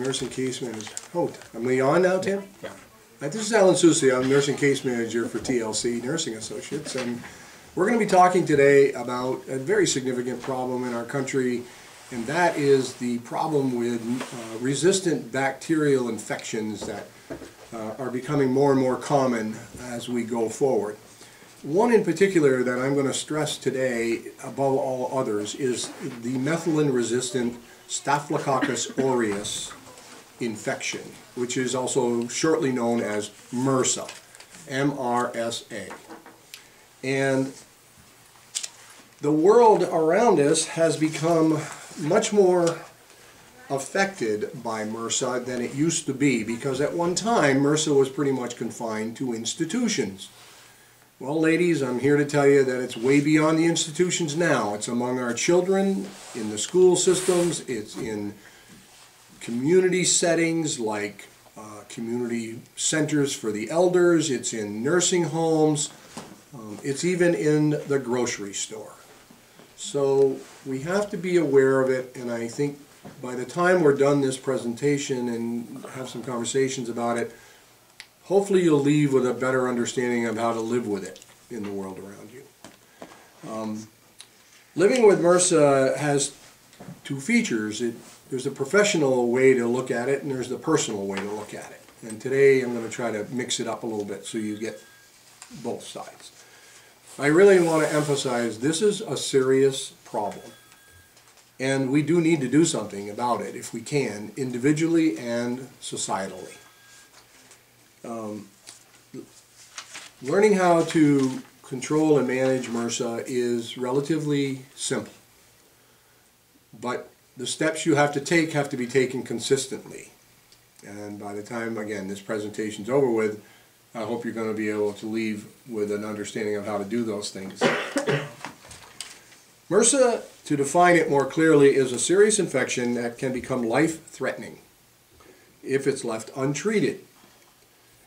nursing case manager. Oh, am we on now, Tim? Yeah. This is Alan Sousie. I'm nursing case manager for TLC Nursing Associates, and we're going to be talking today about a very significant problem in our country, and that is the problem with resistant bacterial infections that are becoming more and more common as we go forward. One in particular that I'm going to stress today above all others is the methicillin-resistant Staphylococcus aureus infection, which is also shortly known as MRSA, M-R-S-A. And the world around us has become much more affected by MRSA than it used to be, because at one time MRSA was pretty much confined to institutions. Well, ladies, I'm here to tell you that it's way beyond the institutions now. It's among our children, in the school systems, it's in community settings like community centers for the elders, it's in nursing homes, it's even in the grocery store. So we have to be aware of it, and I think by the time we're done this presentation and have some conversations about it, hopefully you'll leave with a better understanding of how to live with it in the world around you. Living with MRSA has two features. There's a professional way to look at it, and there's the personal way to look at it. And today I'm going to try to mix it up a little bit so you get both sides. I really want to emphasize this is a serious problem, and we do need to do something about it if we can, individually and societally. Learning how to control and manage MRSA is relatively simple, but the steps you have to be taken consistently. And by the time, again, this presentation's over with, I hope you're going to be able to leave with an understanding of how to do those things. MRSA, to define it more clearly, is a serious infection that can become life-threatening if it's left untreated.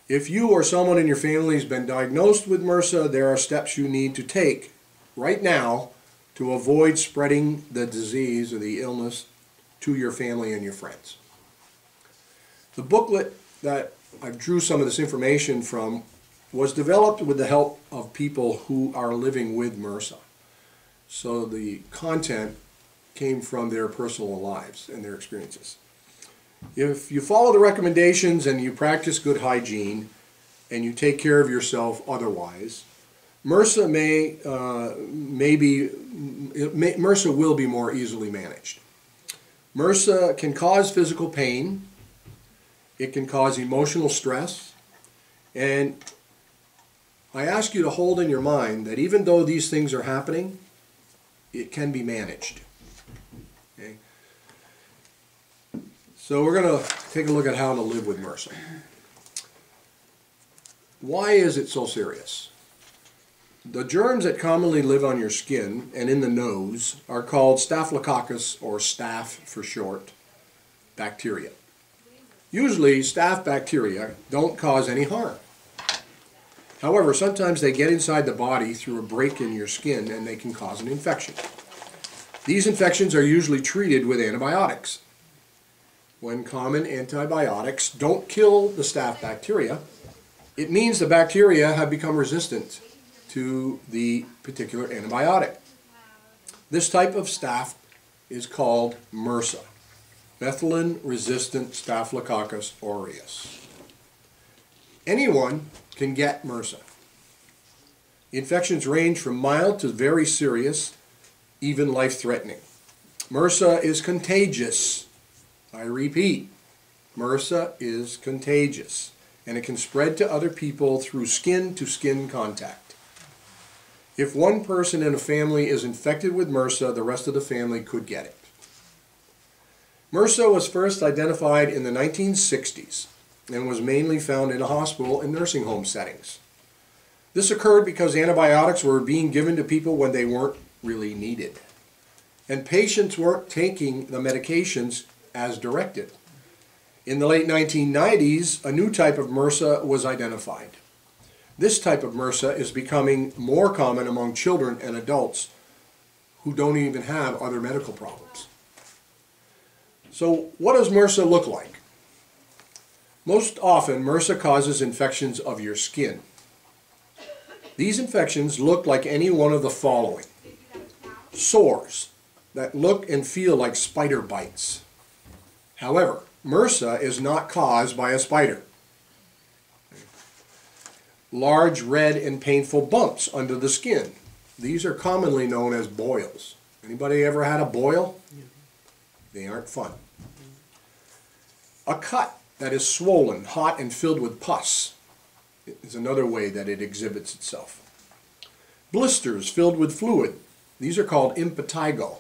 If you or someone in your family has been diagnosed with MRSA, there are steps you need to take right now to avoid spreading the disease or the illness to your family and your friends. The booklet that I drew some of this information from was developed with the help of people who are living with MRSA. So the content came from their personal lives and their experiences. If you follow the recommendations and you practice good hygiene and you take care of yourself otherwise, MRSA MRSA will be more easily managed. MRSA can cause physical pain, it can cause emotional stress, and I ask you to hold in your mind that even though these things are happening, it can be managed. Okay? So we're going to take a look at how to live with MRSA. Why is it so serious? The germs that commonly live on your skin and in the nose are called Staphylococcus, or staph for short, bacteria. Usually, staph bacteria don't cause any harm. However, sometimes they get inside the body through a break in your skin and they can cause an infection. These infections are usually treated with antibiotics. When common antibiotics don't kill the staph bacteria, it means the bacteria have become resistant to the particular antibiotic. This type of staph is called MRSA, methicillin-resistant Staphylococcus aureus. Anyone can get MRSA. Infections range from mild to very serious, even life-threatening. MRSA is contagious. I repeat, MRSA is contagious, and it can spread to other people through skin-to-skin contact. If one person in a family is infected with MRSA, the rest of the family could get it. MRSA was first identified in the 1960s and was mainly found in a hospital and nursing home settings. This occurred because antibiotics were being given to people when they weren't really needed, and patients weren't taking the medications as directed. In the late 1990s, a new type of MRSA was identified. This type of MRSA is becoming more common among children and adults who don't even have other medical problems. So what does MRSA look like? Most often, MRSA causes infections of your skin. These infections look like any one of the following. Sores that look and feel like spider bites. However, MRSA is not caused by a spider. Large red and painful bumps under the skin. These are commonly known as boils. Anybody ever had a boil? They aren't fun. A cut that is swollen, hot, and filled with pus is another way that it exhibits itself. Blisters filled with fluid. These are called impetigo.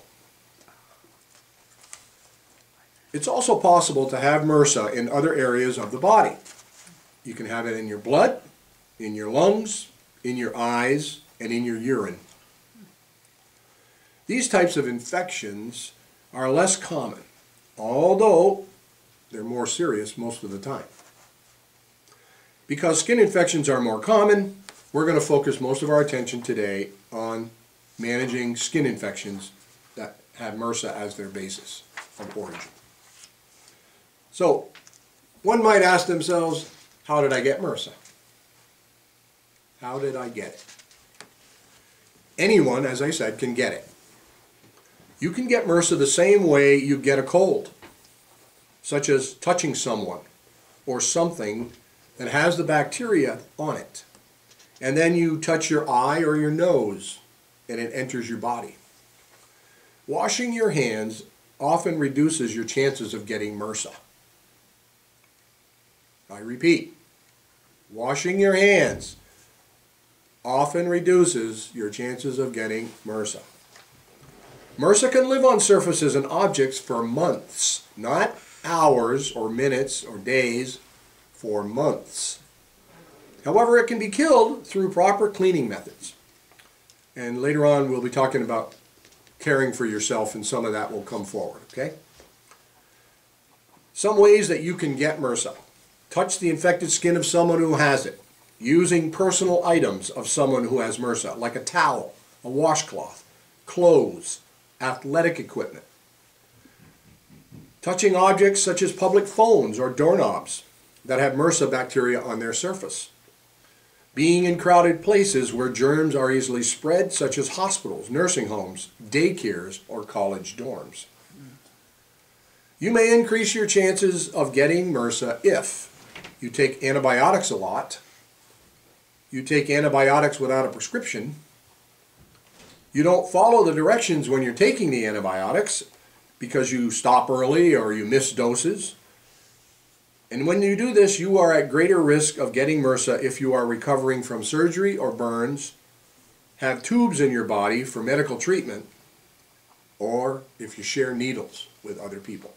It's also possible to have MRSA in other areas of the body. You can have it in your blood, in your lungs, in your eyes, and in your urine. These types of infections are less common, although they're more serious most of the time. Because skin infections are more common, we're going to focus most of our attention today on managing skin infections that have MRSA as their basis of origin. So, one might ask themselves, how did I get MRSA? How did I get it? Anyone, as I said, can get it. You can get MRSA the same way you get a cold, such as touching someone or something that has the bacteria on it. And then you touch your eye or your nose and it enters your body. Washing your hands often reduces your chances of getting MRSA. I repeat, washing your hands often reduces your chances of getting MRSA. MRSA can live on surfaces and objects for months, not hours or minutes or days, for months. However, it can be killed through proper cleaning methods. And later on we'll be talking about caring for yourself, and some of that will come forward, okay? Some ways that you can get MRSA. Touch the infected skin of someone who has it, using personal items of someone who has MRSA, like a towel, a washcloth, clothes, athletic equipment. Touching objects such as public phones or doorknobs that have MRSA bacteria on their surface. Being in crowded places where germs are easily spread, such as hospitals, nursing homes, daycares, or college dorms. You may increase your chances of getting MRSA if you take antibiotics a lot, you take antibiotics without a prescription, you don't follow the directions when you're taking the antibiotics because you stop early or you miss doses. And when you do this, you are at greater risk of getting MRSA if you are recovering from surgery or burns, have tubes in your body for medical treatment, or if you share needles with other people.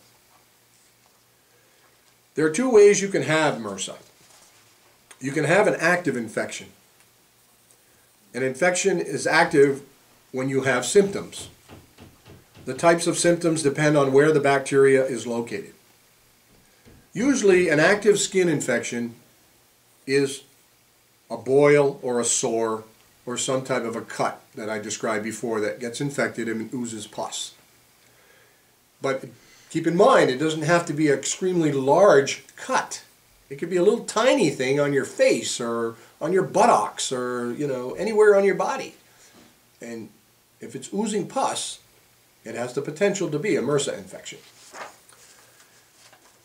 There are two ways you can have MRSA. You can have an active infection. An infection is active when you have symptoms. The types of symptoms depend on where the bacteria is located. Usually an active skin infection is a boil or a sore or some type of a cut that I described before that gets infected and oozes pus. But keep in mind, it doesn't have to be an extremely large cut. It could be a little tiny thing on your face or on your buttocks or, anywhere on your body. And if it's oozing pus, it has the potential to be a MRSA infection.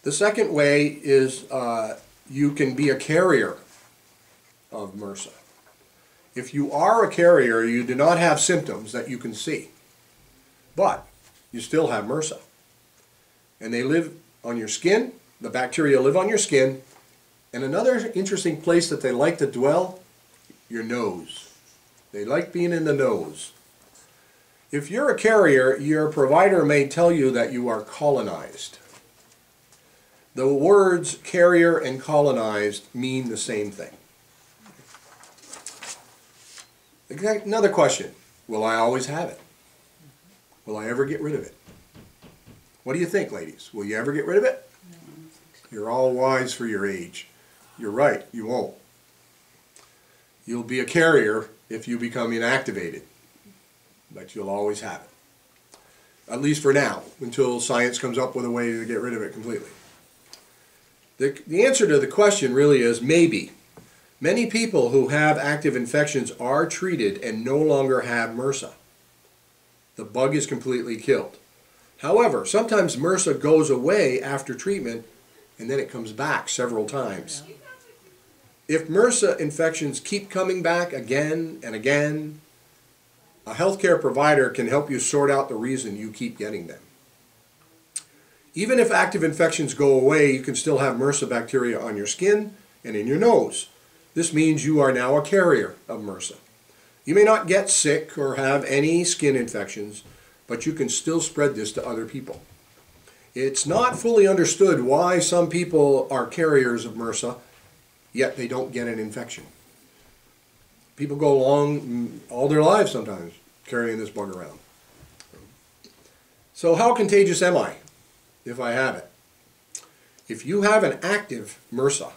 The second way is you can be a carrier of MRSA. If you are a carrier, you do not have symptoms that you can see, but you still have MRSA. And they live on your skin, the bacteria live on your skin, and another interesting place that they like to dwell, your nose. They like being in the nose. If you're a carrier, your provider may tell you that you are colonized. The words carrier and colonized mean the same thing. Another question, will I always have it? Will I ever get rid of it? What do you think, ladies? Will you ever get rid of it? You're all wise for your age. You're right, you won't. You'll be a carrier if you become inactivated, but you'll always have it. At least for now, until science comes up with a way to get rid of it completely. The answer to the question really is maybe. Many people who have active infections are treated and no longer have MRSA. The bug is completely killed. However, sometimes MRSA goes away after treatment and then it comes back several times. If MRSA infections keep coming back again and again, a healthcare provider can help you sort out the reason you keep getting them. Even if active infections go away, you can still have MRSA bacteria on your skin and in your nose. This means you are now a carrier of MRSA. You may not get sick or have any skin infections, but you can still spread this to other people. It's not fully understood why some people are carriers of MRSA, yet they don't get an infection. People go along all their lives sometimes carrying this bug around. So how contagious am I if I have it? If you have an active MRSA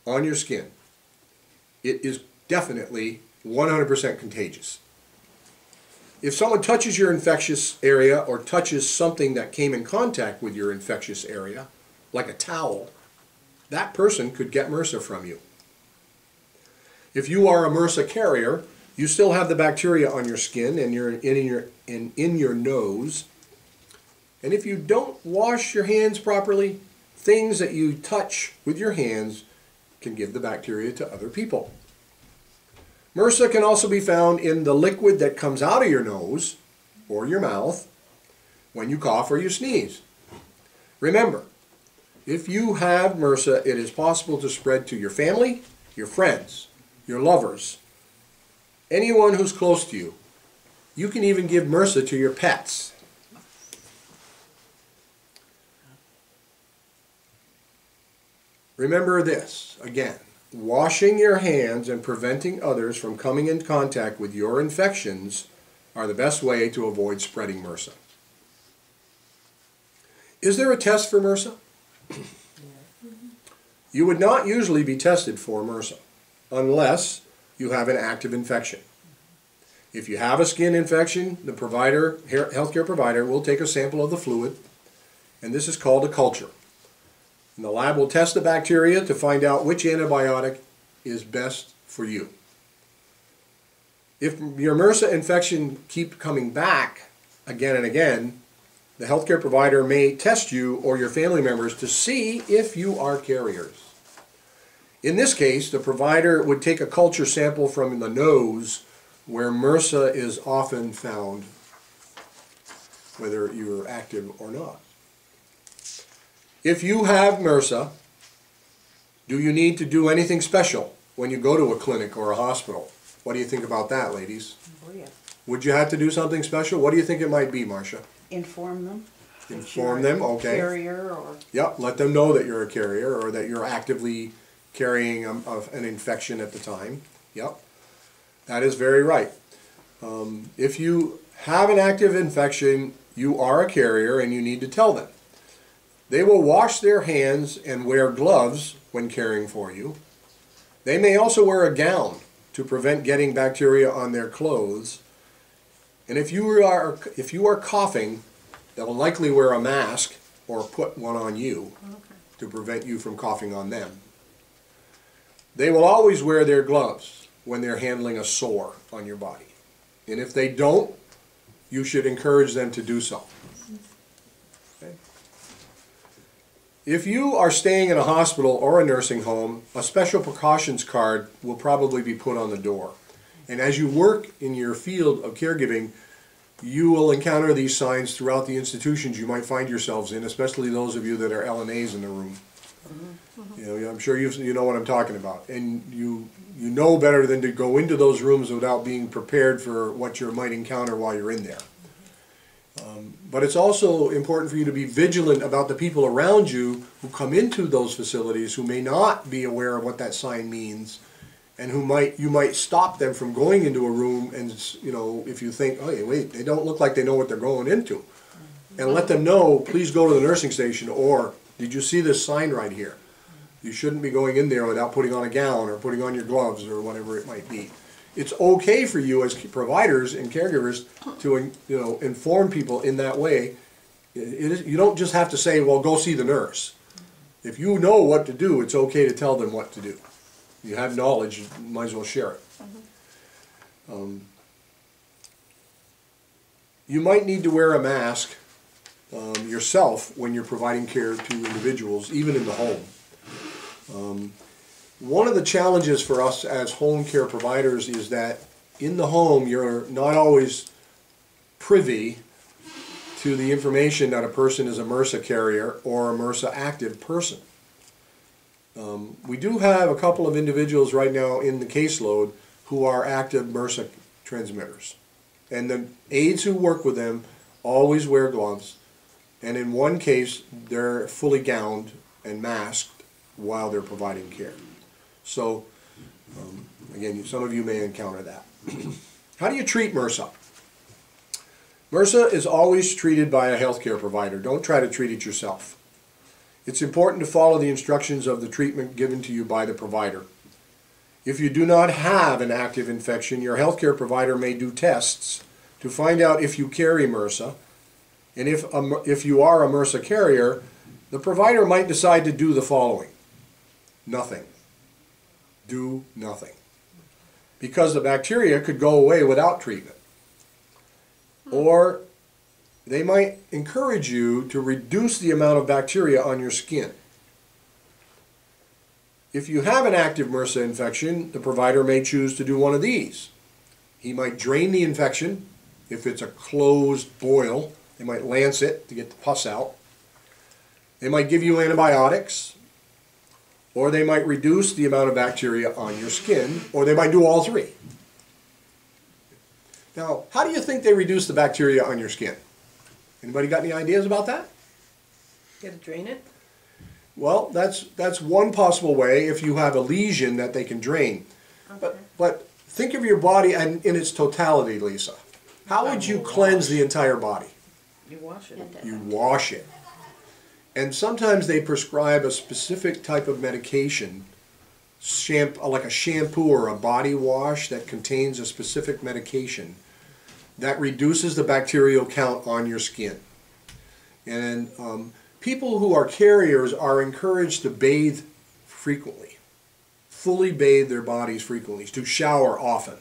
on your skin, it is definitely 100% contagious. If someone touches your infectious area or touches something that came in contact with your infectious area, like a towel, that person could get MRSA from you. If you are a MRSA carrier, you still have the bacteria on your skin and in your nose. And if you don't wash your hands properly, things that you touch with your hands can give the bacteria to other people. MRSA can also be found in the liquid that comes out of your nose or your mouth when you cough or you sneeze. Remember, if you have MRSA, it is possible to spread to your family, your friends, your lovers, anyone who's close to you. You can even give MRSA to your pets. Remember this, again, washing your hands and preventing others from coming in contact with your infections are the best way to avoid spreading MRSA. Is there a test for MRSA? You would not usually be tested for MRSA unless you have an active infection. If you have a skin infection, the healthcare provider will take a sample of the fluid, and this is called a culture. And the lab will test the bacteria to find out which antibiotic is best for you. If your MRSA infection keeps coming back again and again, the healthcare provider may test you or your family members to see if you are carriers. In this case, the provider would take a culture sample from the nose where MRSA is often found, whether you're active or not. If you have MRSA, do you need to do anything special when you go to a clinic or a hospital? What do you think about that, ladies? Oh, yeah. Would you have to do something special? What do you think it might be, Marcia? Inform them. Inform them, okay. Carrier or... Yep, let them know that you're a carrier or that you're actively carrying an infection at the time. Yep, that is very right. If you have an active infection, you are a carrier and you need to tell them. They will wash their hands and wear gloves when caring for you. They may also wear a gown to prevent getting bacteria on their clothes. And if you are coughing, they'll likely wear a mask or put one on you to prevent you from coughing on them. They will always wear their gloves when they're handling a sore on your body. And if they don't, you should encourage them to do so. Okay? If you are staying in a hospital or a nursing home, a special precautions card will probably be put on the door. And as you work in your field of caregiving, you will encounter these signs throughout the institutions you might find yourselves in, especially those of you that are LNAs in the room. You know, I'm sure you know what I'm talking about, and you know better than to go into those rooms without being prepared for what you might encounter while you're in there. But it's also important for you to be vigilant about the people around you who come into those facilities who may not be aware of what that sign means, and you might stop them from going into a room, and if you think, oh wait, they don't look like they know what they're going into, and let them know, please go to the nursing station, or did you see this sign right here? You shouldn't be going in there without putting on a gown or putting on your gloves or whatever it might be. It's okay for you as providers and caregivers to inform people in that way. You don't just have to say, well, go see the nurse. If you know what to do, it's okay to tell them what to do. You have knowledge, you might as well share it. You might need to wear a mask yourself when you're providing care to individuals, even in the home. One of the challenges for us as home care providers is that in the home you're not always privy to the information that a person is a MRSA carrier or a MRSA active person. We do have a couple of individuals right now in the caseload who are active MRSA transmitters. And the aides who work with them always wear gloves. And in one case, they're fully gowned and masked while they're providing care. So, again, some of you may encounter that. How do you treat MRSA? MRSA is always treated by a healthcare provider. Don't try to treat it yourself. It's important to follow the instructions of the treatment given to you by the provider. If you do not have an active infection, your healthcare provider may do tests to find out if you carry MRSA. And if you are a MRSA carrier, the provider might decide to do the following. Nothing. Do nothing. Because the bacteria could go away without treatment. Or they might encourage you to reduce the amount of bacteria on your skin. If you have an active MRSA infection, the provider may choose to do one of these. He might drain the infection. If it's a closed boil, they might lance it to get the pus out. They might give you antibiotics, or they might reduce the amount of bacteria on your skin, or they might do all three. Now, how do you think they reduce the bacteria on your skin? Anybody got any ideas about that? You gotta drain it? Well, that's one possible way if you have a lesion that they can drain. Okay. But think of your body in its totality, Lisa. How would you cleanse the entire body? You wash it. You wash it. And sometimes they prescribe a specific type of medication, like a shampoo or a body wash that contains a specific medication that reduces the bacterial count on your skin. And people who are carriers are encouraged to bathe frequently, fully bathe their bodies frequently, to shower often.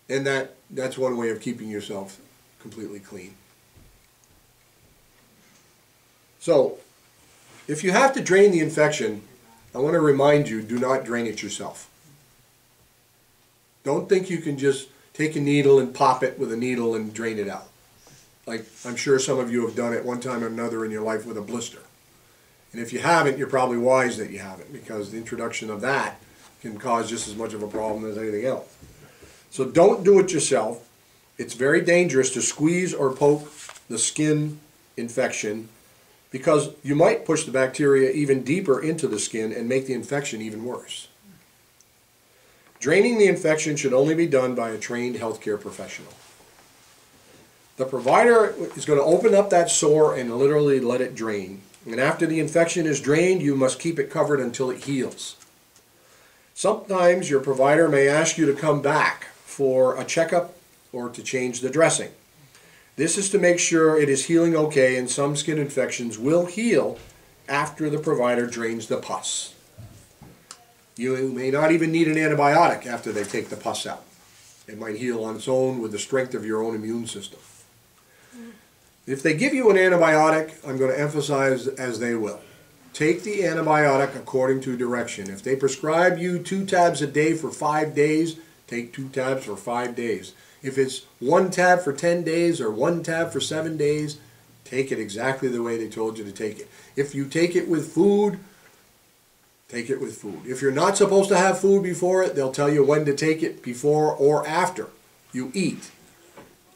And that's one way of keeping yourself completely clean. So, if you have to drain the infection, I want to remind you, do not drain it yourself. Don't think you can just take a needle and pop it with a needle and drain it out. Like I'm sure some of you have done it one time or another in your life with a blister. And if you haven't, you're probably wise that you haven't, because the introduction of that can cause just as much of a problem as anything else. So don't do it yourself. It's very dangerous to squeeze or poke the skin infection, because you might push the bacteria even deeper into the skin and make the infection even worse. Draining the infection should only be done by a trained healthcare professional. The provider is going to open up that sore and literally let it drain. And after the infection is drained, you must keep it covered until it heals. Sometimes your provider may ask you to come back for a checkup or to change the dressing. This is to make sure it is healing okay, and some skin infections will heal after the provider drains the pus. You may not even need an antibiotic after they take the pus out. It might heal on its own with the strength of your own immune system. If they give you an antibiotic, I'm going to emphasize as they will. Take the antibiotic according to direction. If they prescribe you 2 tabs a day for 5 days, take 2 tabs for 5 days. If it's 1 tab for 10 days or 1 tab for 7 days, take it exactly the way they told you to take it. If you take it with food, take it with food. If you're not supposed to have food before it, they'll tell you when to take it, before or after you eat.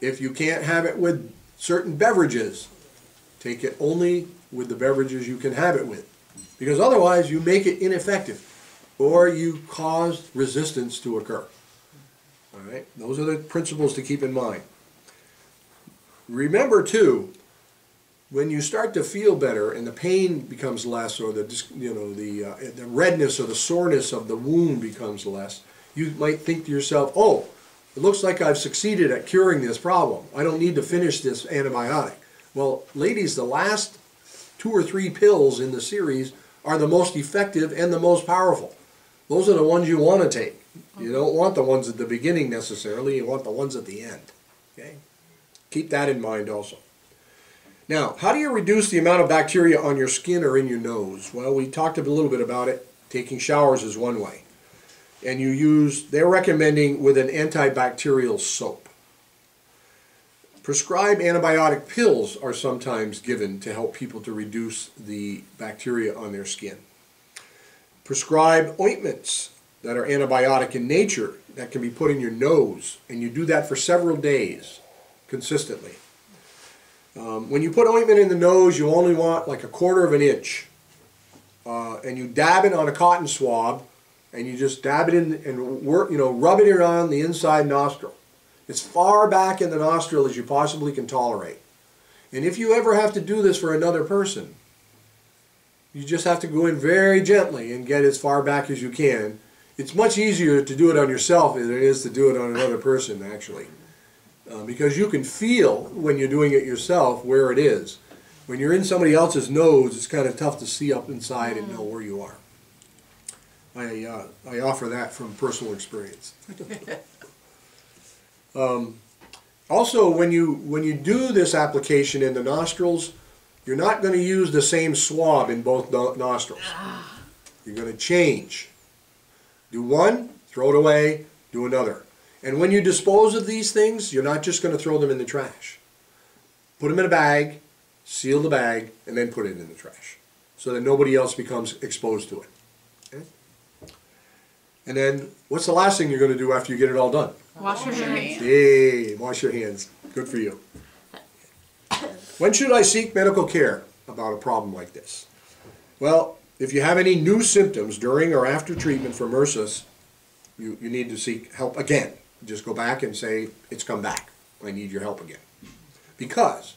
If you can't have it with certain beverages, take it only with the beverages you can have it with, because otherwise you make it ineffective or you cause resistance to occur. All right, those are the principles to keep in mind. Remember too, when you start to feel better and the pain becomes less, or the redness or the soreness of the wound becomes less, you might think to yourself, oh, it looks like I've succeeded at curing this problem. I don't need to finish this antibiotic. Well, ladies, the last 2 or 3 pills in the series are the most effective and the most powerful. Those are the ones you want to take. You don't want the ones at the beginning necessarily, you want the ones at the end. Okay? Keep that in mind also. Now, how do you reduce the amount of bacteria on your skin or in your nose? Well, we talked a little bit about it. Taking showers is one way. And they're recommending with an antibacterial soap. Prescribed antibiotic pills are sometimes given to help people to reduce the bacteria on their skin. Prescribed ointments that are antibiotic in nature that can be put in your nose, and you do that for several days consistently. When you put ointment in the nose, you only want like 1/4 of an inch, and you dab it on a cotton swab, and you just dab it in and rub it around the inside nostril, as far back in the nostril as you possibly can tolerate. And if you ever have to do this for another person, you just have to go in very gently and get as far back as you can. It's much easier to do it on yourself than it is to do it on another person, actually. Because you can feel when you're doing it yourself where it is. When you're in somebody else's nose, it's kind of tough to see up inside and know where you are. I offer that from personal experience. Also, when you do this application in the nostrils, you're not going to use the same swab in both nostrils. You're going to change. Do one, throw it away, do another. And when you dispose of these things, you're not just going to throw them in the trash. Put them in a bag, seal the bag, and then put it in the trash so that nobody else becomes exposed to it. Okay? And then, what's the last thing you're going to do after you get it all done? Wash your hands. Yay, wash your hands. Good for you. When should I seek medical care about a problem like this? Well, if you have any new symptoms during or after treatment for MRSA, you need to seek help again. Just go back and say, it's come back. I need your help again. Because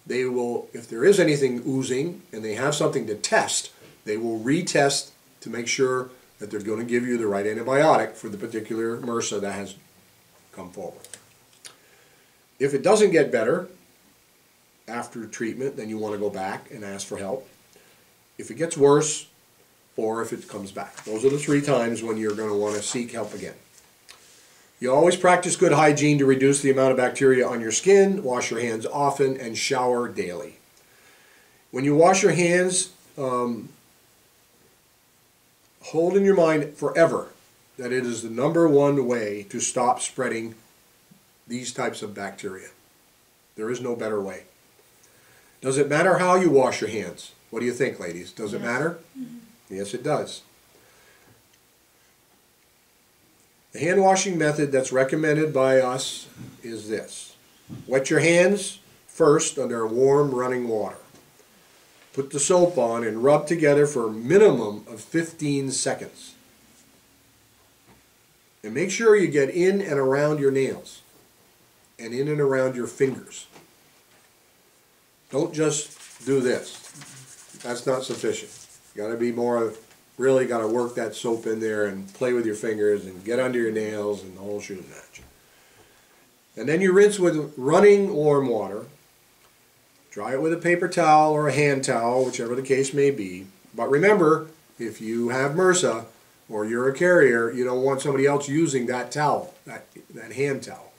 they will, if there is anything oozing and they have something to test, they will retest to make sure that they're going to give you the right antibiotic for the particular MRSA that has come forward. If it doesn't get better after treatment, then you want to go back and ask for help. If it gets worse, or if it comes back. Those are the 3 times when you're going to want to seek help again. You always practice good hygiene to reduce the amount of bacteria on your skin, wash your hands often, and shower daily. When you wash your hands, hold in your mind forever that it is the #1 way to stop spreading these types of bacteria. There is no better way. Does it matter how you wash your hands? What do you think, ladies? Does it matter? Yes, it does. The hand washing method that's recommended by us is this. Wet your hands first under warm running water. Put the soap on and rub together for a minimum of 15 seconds. And make sure you get in and around your nails and in and around your fingers. Don't just do this. That's not sufficient. You got to be more, really got to work that soap in there and play with your fingers and get under your nails and the whole shooting match. And then you rinse with running warm water. Dry it with a paper towel or a hand towel, whichever the case may be. But remember, if you have MRSA or you're a carrier, you don't want somebody else using that towel, that hand towel.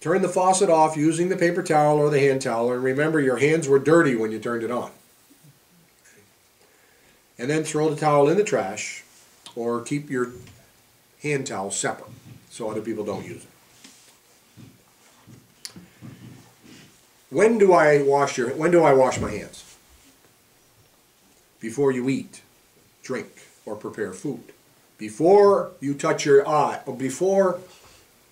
Turn the faucet off using the paper towel or the hand towel, and remember your hands were dirty when you turned it on. And then throw the towel in the trash or keep your hand towel separate so other people don't use it. When do I wash my hands? Before you eat, drink, or prepare food. Before you touch your eye, or before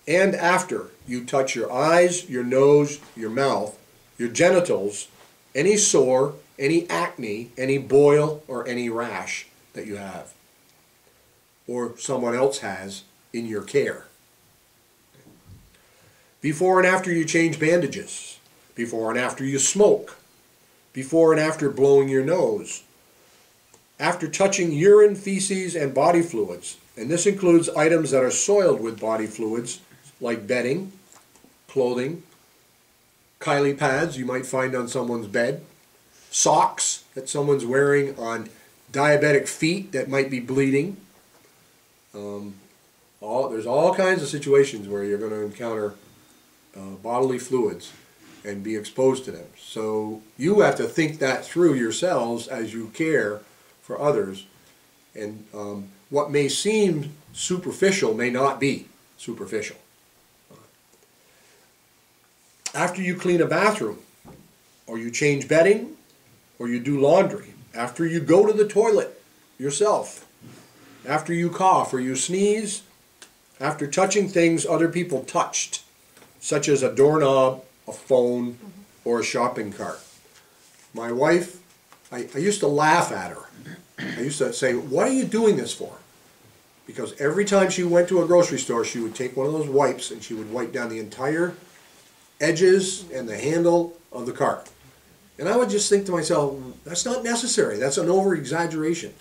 and after you touch your eyes, your nose, your mouth, your genitals, any sore, any acne, any boil, or any rash that you have, or someone else has in your care. Before and after you change bandages. Before and after you smoke. Before and after blowing your nose. After touching urine, feces, and body fluids. And this includes items that are soiled with body fluids, like bedding, clothing, Kylie pads you might find on someone's bed, socks that someone's wearing on diabetic feet that might be bleeding. There's all kinds of situations where you're going to encounter bodily fluids and be exposed to them. So you have to think that through yourselves as you care for others. And what may seem superficial may not be superficial. After you clean a bathroom, or you change bedding, or you do laundry, after you go to the toilet yourself, after you cough or you sneeze, after touching things other people touched, such as a doorknob, a phone, or a shopping cart. My wife, I used to laugh at her. I used to say, "What are you doing this for?" Because every time she went to a grocery store, she would take one of those wipes and she would wipe down the entire edges and the handle of the cart. And I would just think to myself, that's not necessary. That's an over-exaggeration.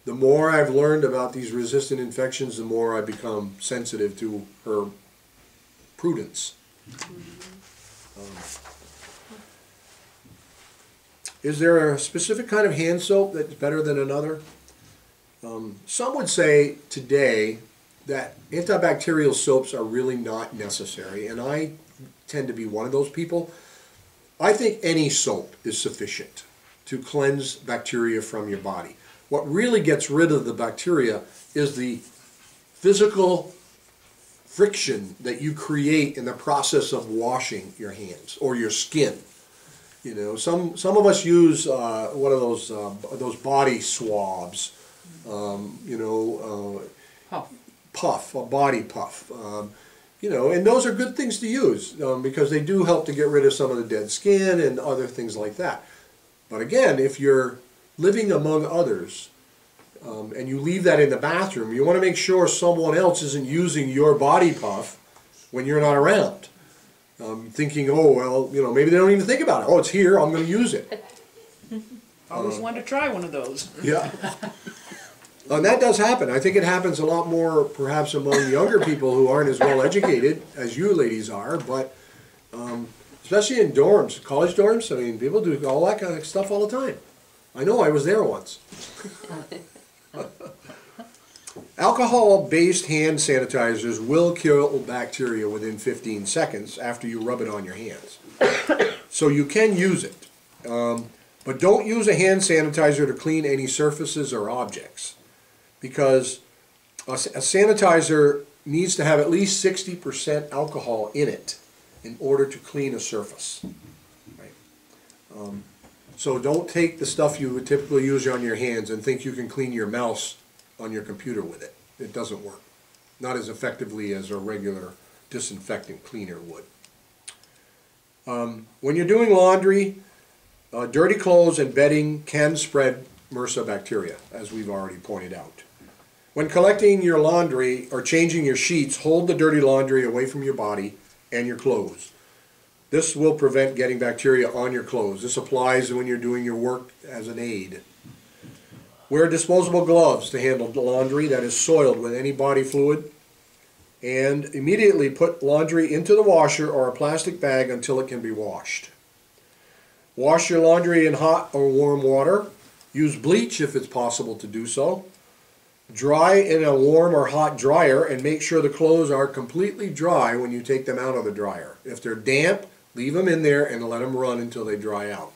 The more I've learned about these resistant infections, the more I become sensitive to her prudence. Is there a specific kind of hand soap that's better than another? Some would say today that antibacterial soaps are really not necessary, and I tend to be one of those people. I think any soap is sufficient to cleanse bacteria from your body. What really gets rid of the bacteria is the physical friction that you create in the process of washing your hands or your skin. You know, some of us use one of those body swabs. Puff, a body puff. You know, and those are good things to use because they do help to get rid of some of the dead skin and other things like that. But again, if you're living among others and you leave that in the bathroom, you want to make sure someone else isn't using your body puff when you're not around. Thinking, oh, well, you know, maybe they don't even think about it. Oh, it's here, I'm going to use it. I always wanted to try one of those. Yeah. And that does happen. I think it happens a lot more perhaps among younger people who aren't as well educated as you ladies are, but especially in dorms, college dorms, I mean, people do all that kind of stuff all the time. I know, I was there once. Alcohol-based hand sanitizers will kill bacteria within 15 seconds after you rub it on your hands. So you can use it. But don't use a hand sanitizer to clean any surfaces or objects, because a sanitizer needs to have at least 60% alcohol in it in order to clean a surface. Right? So don't take the stuff you would typically use on your hands and think you can clean your mouse on your computer with it. It doesn't work. Not as effectively as a regular disinfectant cleaner would. When you're doing laundry, dirty clothes and bedding can spread MRSA bacteria, as we've already pointed out. When collecting your laundry or changing your sheets, hold the dirty laundry away from your body and your clothes. This will prevent getting bacteria on your clothes. This applies when you're doing your work as an aide. Wear disposable gloves to handle laundry that is soiled with any body fluid, and immediately put laundry into the washer or a plastic bag until it can be washed. Wash your laundry in hot or warm water. Use bleach if it's possible to do so. Dry in a warm or hot dryer, and make sure the clothes are completely dry when you take them out of the dryer. If they're damp, leave them in there and let them run until they dry out.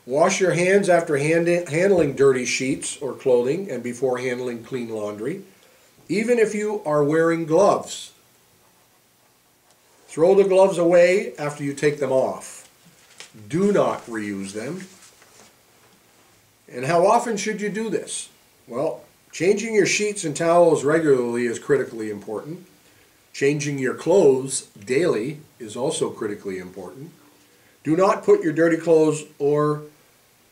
Wash your hands after handling dirty sheets or clothing and before handling clean laundry, even if you are wearing gloves. Throw the gloves away after you take them off. Do not reuse them. And how often should you do this? Well, changing your sheets and towels regularly is critically important. Changing your clothes daily is also critically important. Do not put your dirty clothes or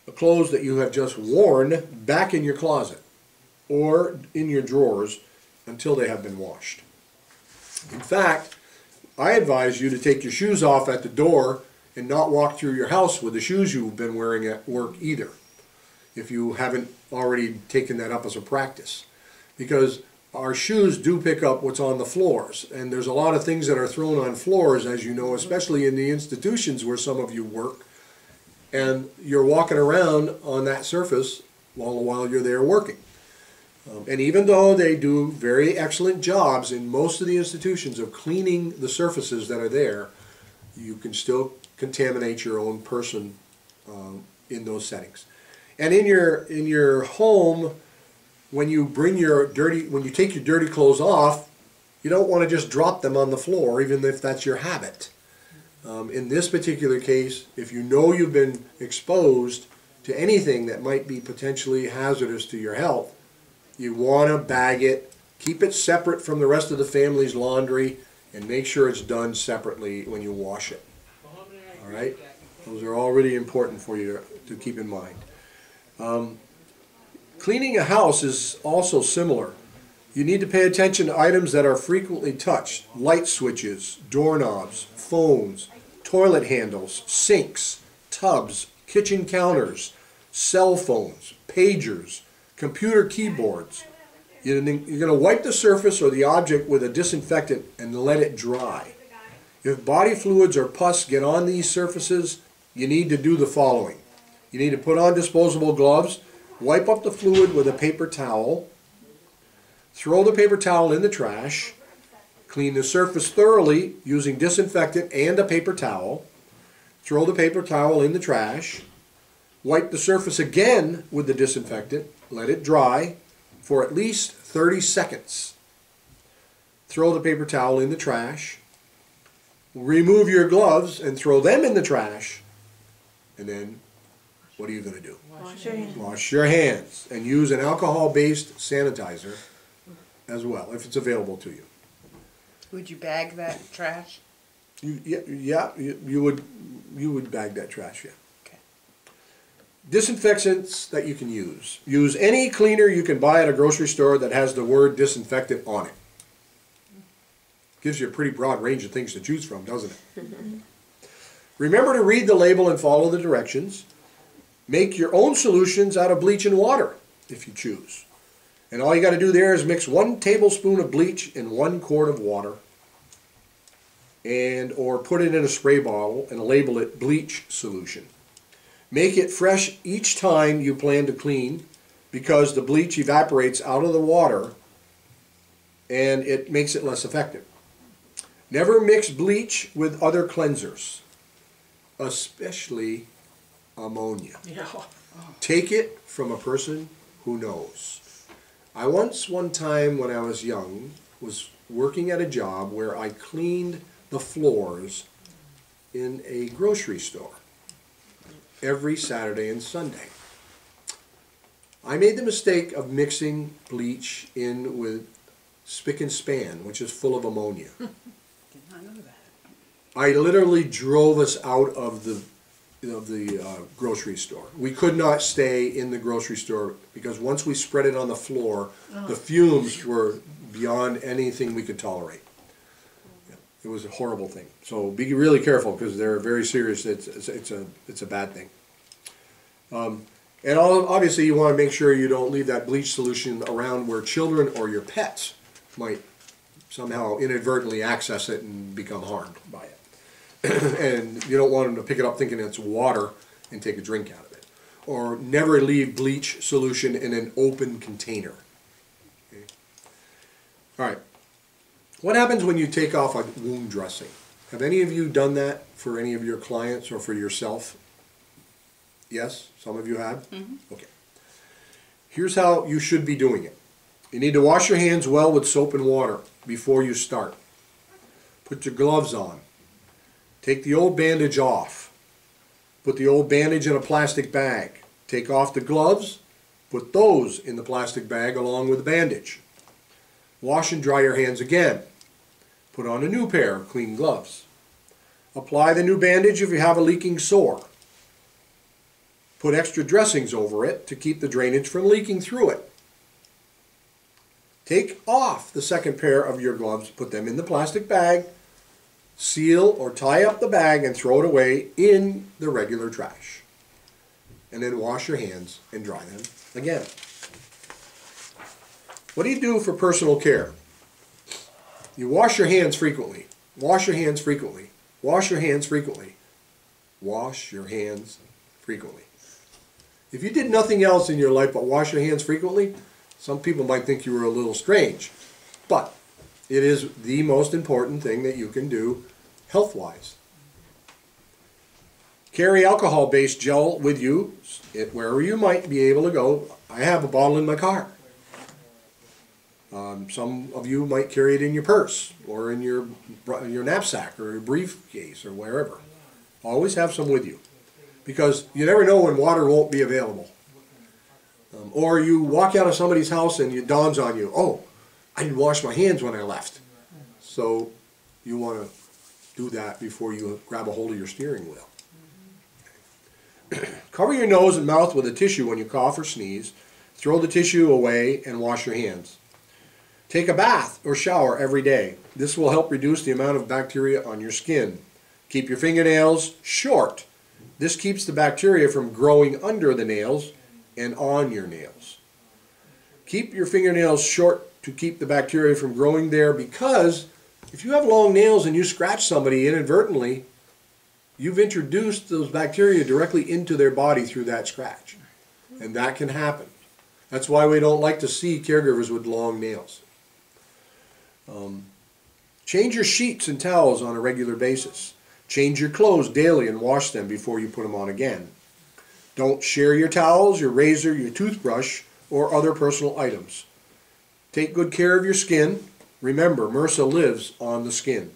the clothes that you have just worn back in your closet or in your drawers until they have been washed. In fact, I advise you to take your shoes off at the door and not walk through your house with the shoes you've been wearing at work either, if you haven't already taken that up as a practice. Because our shoes do pick up what's on the floors, and there's a lot of things that are thrown on floors, as you know, especially in the institutions where some of you work. and you're walking around on that surface while you're there working. And even though they do very excellent jobs in most of the institutions of cleaning the surfaces that are there, you can still contaminate your own person in those settings. And in your home, when you take your dirty clothes off, you don't want to just drop them on the floor, even if that's your habit. In this particular case, if you know you've been exposed to anything that might be potentially hazardous to your health, you want to bag it, keep it separate from the rest of the family's laundry, and make sure it's done separately when you wash it. All right? Those are all really important for you to keep in mind. Cleaning a house is also similar. You need to pay attention to items that are frequently touched: light switches, doorknobs, phones, toilet handles, sinks, tubs, kitchen counters, cell phones, pagers, computer keyboards. You're going to wipe the surface or the object with a disinfectant and let it dry. If body fluids or pus get on these surfaces, you need to do the following. You need to put on disposable gloves, wipe up the fluid with a paper towel, throw the paper towel in the trash, clean the surface thoroughly using disinfectant and a paper towel, throw the paper towel in the trash, wipe the surface again with the disinfectant, let it dry for at least 30 seconds. Throw the paper towel in the trash, remove your gloves and throw them in the trash, and then what are you going to do? Wash your hands. Wash your hands and use an alcohol-based sanitizer as well, if it's available to you. Would you bag that trash? You would bag that trash, yeah. Okay. Disinfectants that you can use. Use any cleaner you can buy at a grocery store that has the word disinfectant on it. Gives you a pretty broad range of things to choose from, doesn't it? Remember to read the label and follow the directions. Make your own solutions out of bleach and water, if you choose. And all you got to do there is mix 1 tablespoon of bleach in 1 quart of water, or put it in a spray bottle and label it bleach solution. Make it fresh each time you plan to clean, because the bleach evaporates out of the water and it makes it less effective. Never mix bleach with other cleansers, especially ammonia. Yeah. Take it from a person who knows. I one time when I was young, was working at a job where I cleaned the floors in a grocery store every Saturday and Sunday. I made the mistake of mixing bleach in with spick and span, which is full of ammonia. Did not know that. I literally drove us out of the grocery store. We could not stay in the grocery store because once we spread it on the floor, the fumes were beyond anything we could tolerate. Yeah, it was a horrible thing. So be really careful because they're very serious. It's a bad thing. And obviously you want to make sure you don't leave that bleach solution around where children or your pets might somehow inadvertently access it and become harmed by it. And you don't want them to pick it up thinking it's water and take a drink out of it. Or never leave bleach solution in an open container. Okay. All right. What happens when you take off a wound dressing? Have any of you done that for any of your clients or for yourself? Yes? Some of you have? Mm-hmm. Okay. Here's how you should be doing it. You need to wash your hands well with soap and water before you start. Put your gloves on. Take the old bandage off. Put the old bandage in a plastic bag. Take off the gloves. Put those in the plastic bag along with the bandage. Wash and dry your hands again. Put on a new pair of clean gloves. Apply the new bandage if you have a leaking sore. Put extra dressings over it to keep the drainage from leaking through it. Take off the second pair of your gloves, put them in the plastic bag, seal or tie up the bag and throw it away in the regular trash. And then wash your hands and dry them again. What do you do for personal care? You wash your hands frequently. Wash your hands frequently. Wash your hands frequently. Wash your hands frequently. frequently. If you did nothing else in your life but wash your hands frequently, some people might think you were a little strange. But it is the most important thing that you can do health-wise. Carry alcohol-based gel with you wherever you might be able to go. I have a bottle in my car. Some of you might carry it in your purse or in your knapsack or your briefcase or wherever. Always have some with you, because you never know when water won't be available. Or you walk out of somebody's house and it dawns on you, oh, I didn't wash my hands when I left. So you want to do that before you grab a hold of your steering wheel. Cover your nose and mouth with a tissue when you cough or sneeze. Throw the tissue away and wash your hands. Take a bath or shower every day. This will help reduce the amount of bacteria on your skin. Keep your fingernails short. This keeps the bacteria from growing under the nails and on your nails. Keep your fingernails short to keep the bacteria from growing there, because if you have long nails and you scratch somebody inadvertently, you've introduced those bacteria directly into their body through that scratch. And that can happen. That's why we don't like to see caregivers with long nails. Change your sheets and towels on a regular basis. Change your clothes daily and wash them before you put them on again. Don't share your towels, your razor, your toothbrush, or other personal items. Take good care of your skin. Remember, MRSA lives on the skin.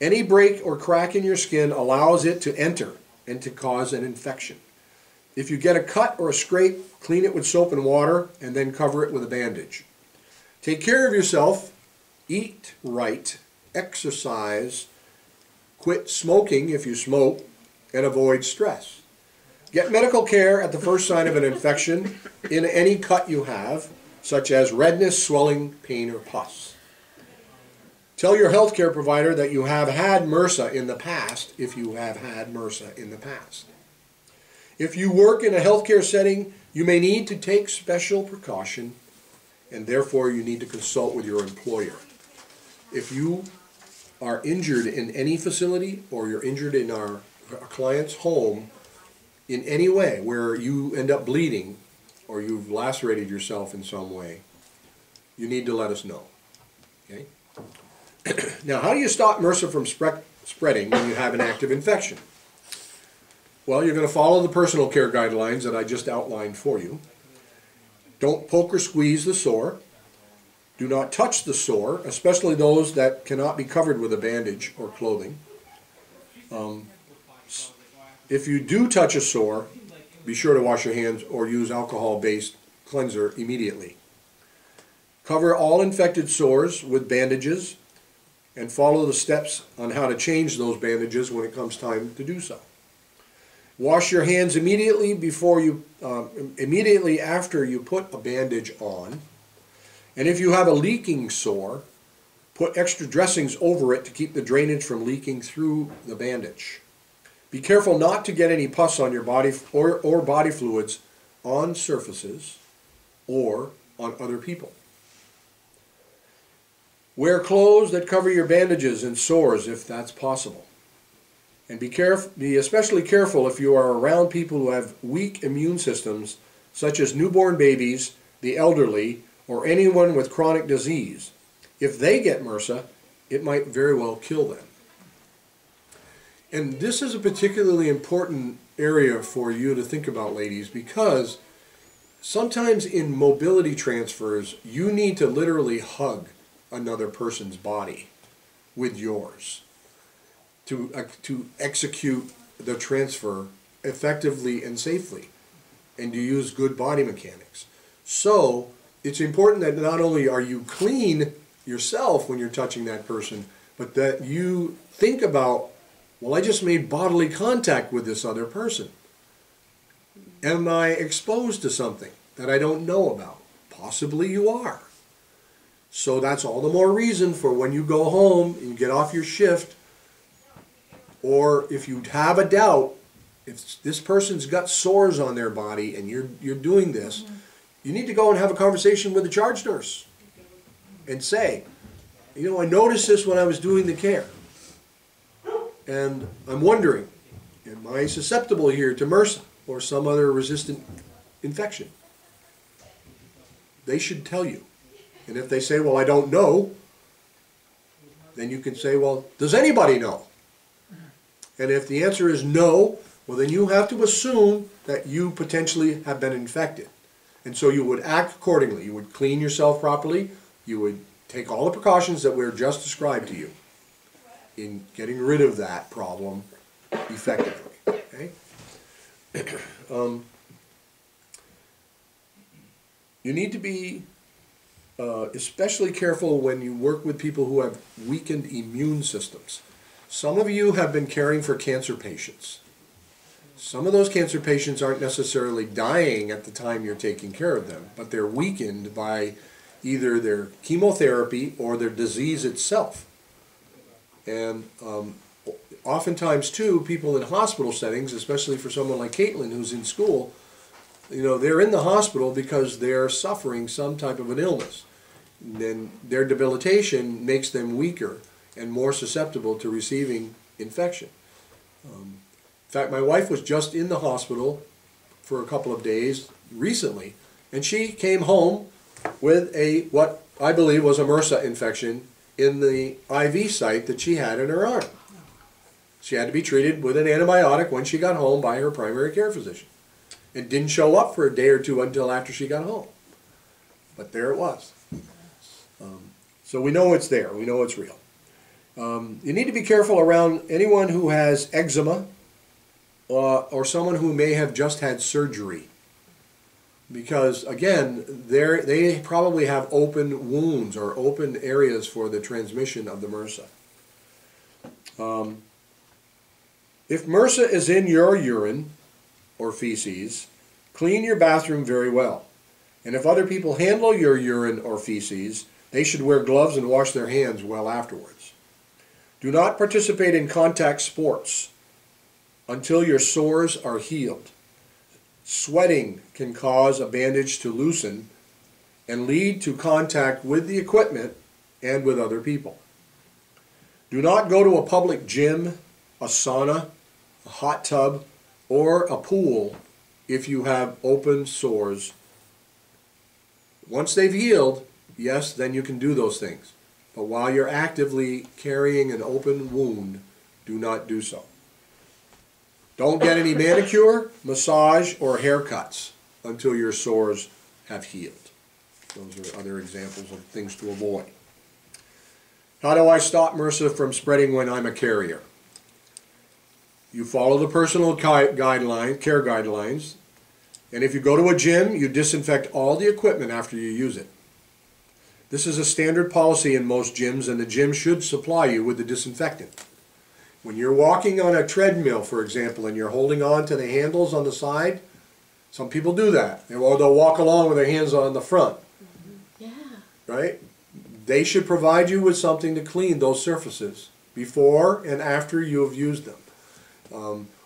Any break or crack in your skin allows it to enter and to cause an infection. If you get a cut or a scrape, clean it with soap and water and then cover it with a bandage. Take care of yourself. Eat right. Exercise. Quit smoking if you smoke, and avoid stress. Get medical care at the first sign of an infection in any cut you have, such as redness, swelling, pain, or pus. Tell your healthcare provider that you have had MRSA in the past, if you have had MRSA in the past. If you work in a healthcare setting, you may need to take special precaution, and therefore you need to consult with your employer. If you are injured in any facility, or you're injured in our client's home in any way where you end up bleeding or you've lacerated yourself in some way, you need to let us know. Okay? Now, how do you stop MRSA from spreading when you have an active infection? Well, you're going to follow the personal care guidelines that I just outlined for you. Don't poke or squeeze the sore. Do not touch the sore, especially those that cannot be covered with a bandage or clothing. If you do touch a sore, be sure to wash your hands or use alcohol-based cleanser immediately. Cover all infected sores with bandages and follow the steps on how to change those bandages when it comes time to do so. Wash your hands immediately after you put a bandage on. And if you have a leaking sore, put extra dressings over it to keep the drainage from leaking through the bandage. Be careful not to get any pus on your body or body fluids on surfaces or on other people. Wear clothes that cover your bandages and sores if that's possible. And be especially careful if you are around people who have weak immune systems, such as newborn babies, the elderly, or anyone with chronic disease. If they get MRSA, it might very well kill them. And this is a particularly important area for you to think about, ladies, because sometimes in mobility transfers, you need to literally hug another person's body with yours to execute the transfer effectively and safely, and to use good body mechanics. So it's important that not only are you clean yourself when you're touching that person, but that you think about, well, I just made bodily contact with this other person. Am I exposed to something that I don't know about? Possibly you are. So that's all the more reason for when you go home and get off your shift, or if you have a doubt, if this person's got sores on their body and you're doing this, you need to go and have a conversation with the charge nurse and say, you know, I noticed this when I was doing the care, and I'm wondering, Am I susceptible here to MRSA or some other resistant infection? They should tell you. And if they say, well, I don't know, then you can say, well, does anybody know? And if the answer is no, well, then you have to assume that you potentially have been infected. And so you would act accordingly. You would clean yourself properly. You would take all the precautions that were just described to you in getting rid of that problem effectively. Okay? You need to be especially careful when you work with people who have weakened immune systems. Some of you have been caring for cancer patients. Some of those cancer patients aren't necessarily dying at the time you're taking care of them, but they're weakened by either their chemotherapy or their disease itself. And oftentimes, too, people in hospital settings, especially for someone like Caitlin who's in school, you know, they're in the hospital because they're suffering some type of an illness. And then their debilitation makes them weaker and more susceptible to receiving infection. In fact, my wife was just in the hospital for a couple of days recently, and she came home with what I believe was a MRSA infection in the IV site that she had in her arm. She had to be treated with an antibiotic when she got home by her primary care physician. It didn't show up for a day or two until after she got home. But there it was. So we know it's there. We know it's real. You need to be careful around anyone who has eczema or someone who may have just had surgery. Because, again, they probably have open wounds or open areas for the transmission of the MRSA. If MRSA is in your urine or feces, clean your bathroom very well. And if other people handle your urine or feces, they should wear gloves and wash their hands well afterwards. Do not participate in contact sports until your sores are healed. Sweating can cause a bandage to loosen and lead to contact with the equipment and with other people. Do not go to a public gym, a sauna, a hot tub, or a pool if you have open sores. Once they've healed, yes, then you can do those things. But while you're actively carrying an open wound, do not do so. Don't get any manicure, massage, or haircuts until your sores have healed. Those are other examples of things to avoid. How do I stop MRSA from spreading when I'm a carrier? You follow the personal care guidelines, and if you go to a gym, you disinfect all the equipment after you use it. This is a standard policy in most gyms, and the gym should supply you with the disinfectant. When you're walking on a treadmill, for example, and you're holding on to the handles on the side, some people do that. Or they'll walk along with their hands on the front. Yeah. Right? They should provide you with something to clean those surfaces before and after you have used them.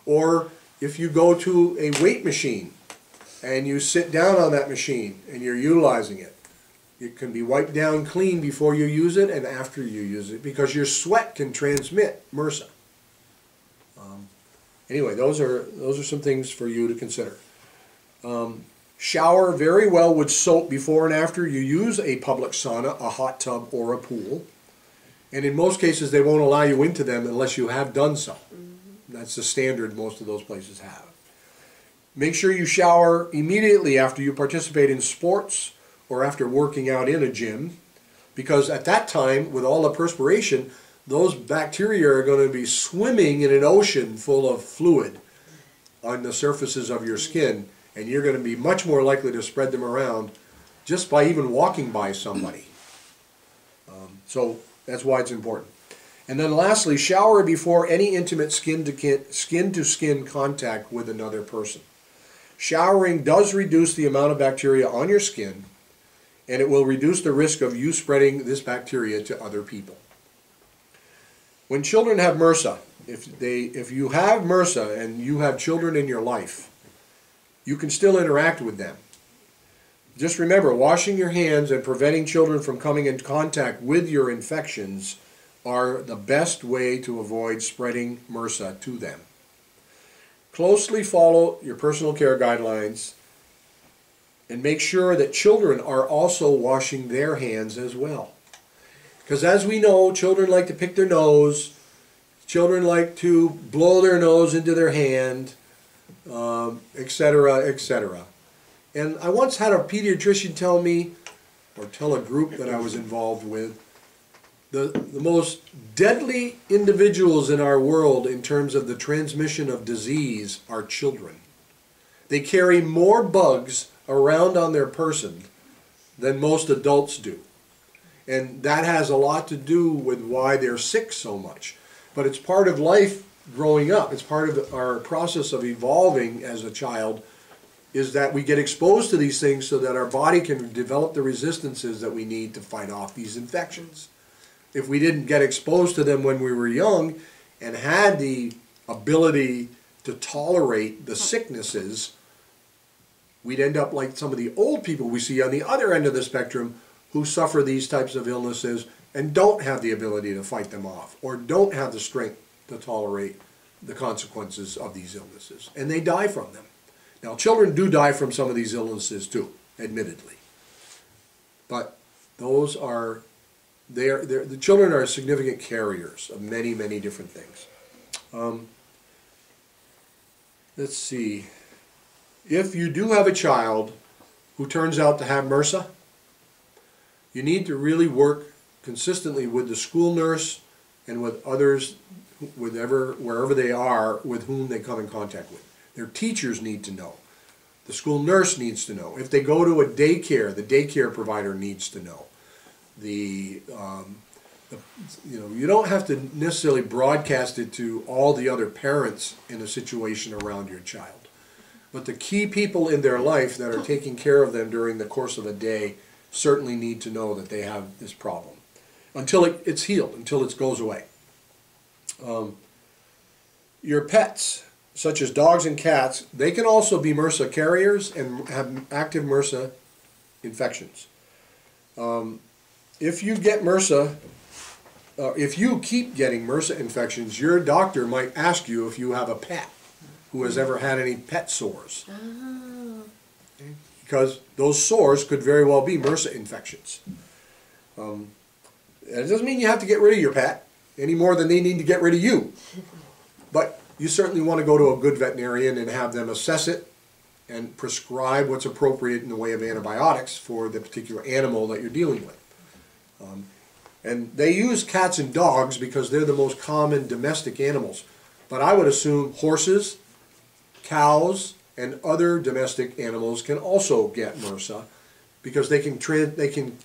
Or if you go to a weight machine and you sit down on that machine and you're utilizing it, it can be wiped down clean before you use it and after you use it, because your sweat can transmit MRSA. Anyway, those are some things for you to consider. Shower very well with soap before and after you use a public sauna, a hot tub, or a pool. And in most cases, they won't allow you into them unless you have done so. That's the standard most of those places have. Make sure you shower immediately after you participate in sports or after working out in a gym, because at that time, with all the perspiration, those bacteria are going to be swimming in an ocean full of fluid on the surfaces of your skin, and you're going to be much more likely to spread them around just by even walking by somebody. So that's why it's important. And then lastly, shower before any intimate skin-to-skin contact with another person. Showering does reduce the amount of bacteria on your skin, and it will reduce the risk of you spreading this bacteria to other people. When children have MRSA, if you have MRSA and you have children in your life, you can still interact with them. Just remember, washing your hands and preventing children from coming in contact with your infections are the best way to avoid spreading MRSA to them. closely follow your personal care guidelines and make sure that children are also washing their hands as well. Because as we know, children like to pick their nose, children like to blow their nose into their hand, etc., etc. And I once had a pediatrician tell me, or tell a group that I was involved with, the most deadly individuals in our world in terms of the transmission of disease are children. They carry more bugs around on their person than most adults do. And that has a lot to do with why they're sick so much. But it's part of life growing up. It's part of our process of evolving as a child, is that we get exposed to these things so that our body can develop the resistances that we need to fight off these infections. If we didn't get exposed to them when we were young and had the ability to tolerate the sicknesses, we'd end up like some of the old people we see on the other end of the spectrum who suffer these types of illnesses and don't have the ability to fight them off, or don't have the strength to tolerate the consequences of these illnesses, and they die from them. Now, children do die from some of these illnesses too, admittedly, but those are, the children are significant carriers of many, many different things. Let's see. If you do have a child who turns out to have MRSA, you need to really work consistently with the school nurse and with others, wherever they are, with whom they come in contact with. Their teachers need to know. The school nurse needs to know. If they go to a daycare, the daycare provider needs to know. You don't have to necessarily broadcast it to all the other parents in a situation around your child. But the key people in their life that are taking care of them during the course of a day certainly need to know that they have this problem until it's healed, until it goes away. Your pets, such as dogs and cats, they can also be MRSA carriers and have active MRSA infections. If you get MRSA, if you keep getting MRSA infections, your doctor might ask you if you have a pet who has ever had any pet sores. Because those sores could very well be MRSA infections. And it doesn't mean you have to get rid of your pet any more than they need to get rid of you. But you certainly want to go to a good veterinarian and have them assess it and prescribe what's appropriate in the way of antibiotics for the particular animal that you're dealing with. And they use cats and dogs because they're the most common domestic animals. But I would assume horses, cows, and other domestic animals can also get MRSA because they can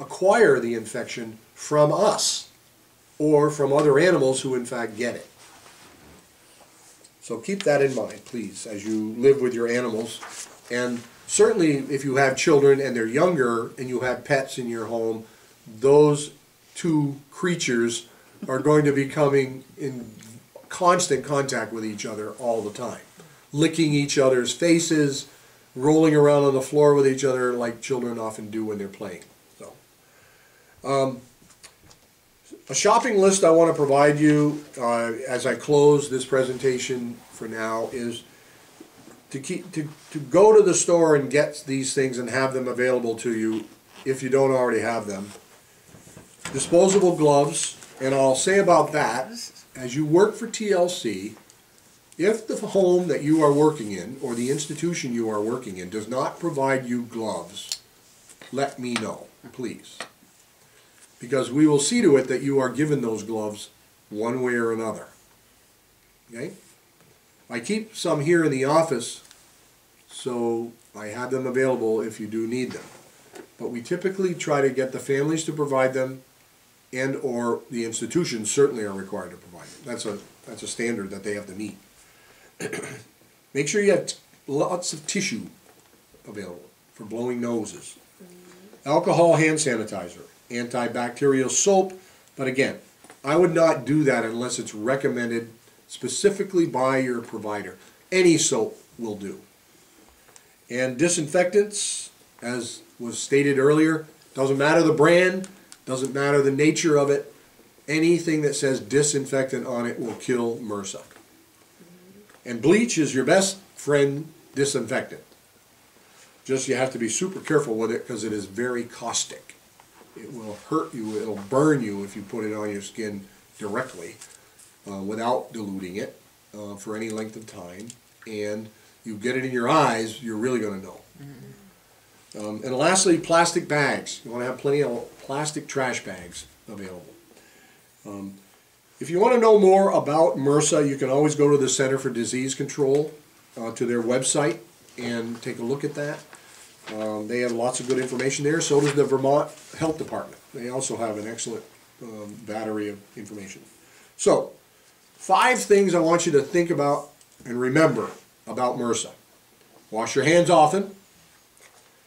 acquire the infection from us or from other animals who in fact get it. So keep that in mind, please, as you live with your animals. And certainly if you have children and they're younger and you have pets in your home, those two creatures are going to be coming in constant contact with each other all the time, licking each other's faces, rolling around on the floor with each other like children often do when they're playing. So, a shopping list I want to provide you as I close this presentation for now is to go to the store and get these things and have them available to you if you don't already have them. Disposable gloves, and I'll say about that, as you work for TLC, if the home that you are working in or the institution you are working in does not provide you gloves, let me know, please. Because we will see to it that you are given those gloves one way or another. Okay? I keep some here in the office, so I have them available if you do need them. But we typically try to get the families to provide them, and or the institutions certainly are required to provide them. That's a standard that they have to meet. Make sure you have lots of tissue available for blowing noses. Alcohol hand sanitizer, antibacterial soap, but again, I would not do that unless it's recommended specifically by your provider. Any soap will do. And disinfectants, as was stated earlier, doesn't matter the brand, doesn't matter the nature of it, anything that says disinfectant on it will kill MRSA. And bleach is your best friend disinfectant. Just you have to be super careful with it because it is very caustic. It will hurt you, it'll burn you if you put it on your skin directly without diluting it for any length of time. And you get it in your eyes, you're really going to know. And lastly, plastic bags. You want to have plenty of plastic trash bags available. If you want to know more about MRSA, you can always go to the Center for Disease Control, to their website, and take a look at that. They have lots of good information there. So does the Vermont Health Department. They also have an excellent battery of information. So, 5 things I want you to think about and remember about MRSA. Wash your hands often.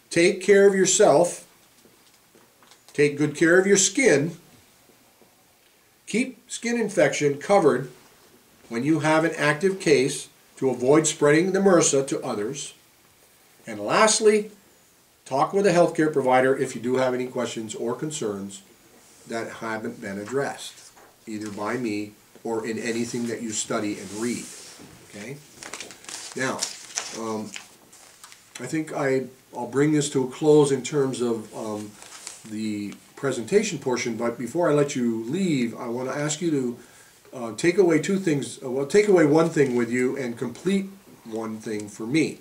Take care of yourself. Take good care of your skin. Keep skin infection covered when you have an active case to avoid spreading the MRSA to others. And lastly, talk with a healthcare provider if you do have any questions or concerns that haven't been addressed, either by me or in anything that you study and read. Okay? Now, I think I'll bring this to a close in terms of the presentation portion, but before I let you leave, I want to ask you to take away 2 things. Well, take away 1 thing with you and complete 1 thing for me.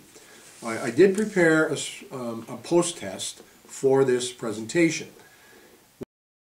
I did prepare a post-test for this presentation.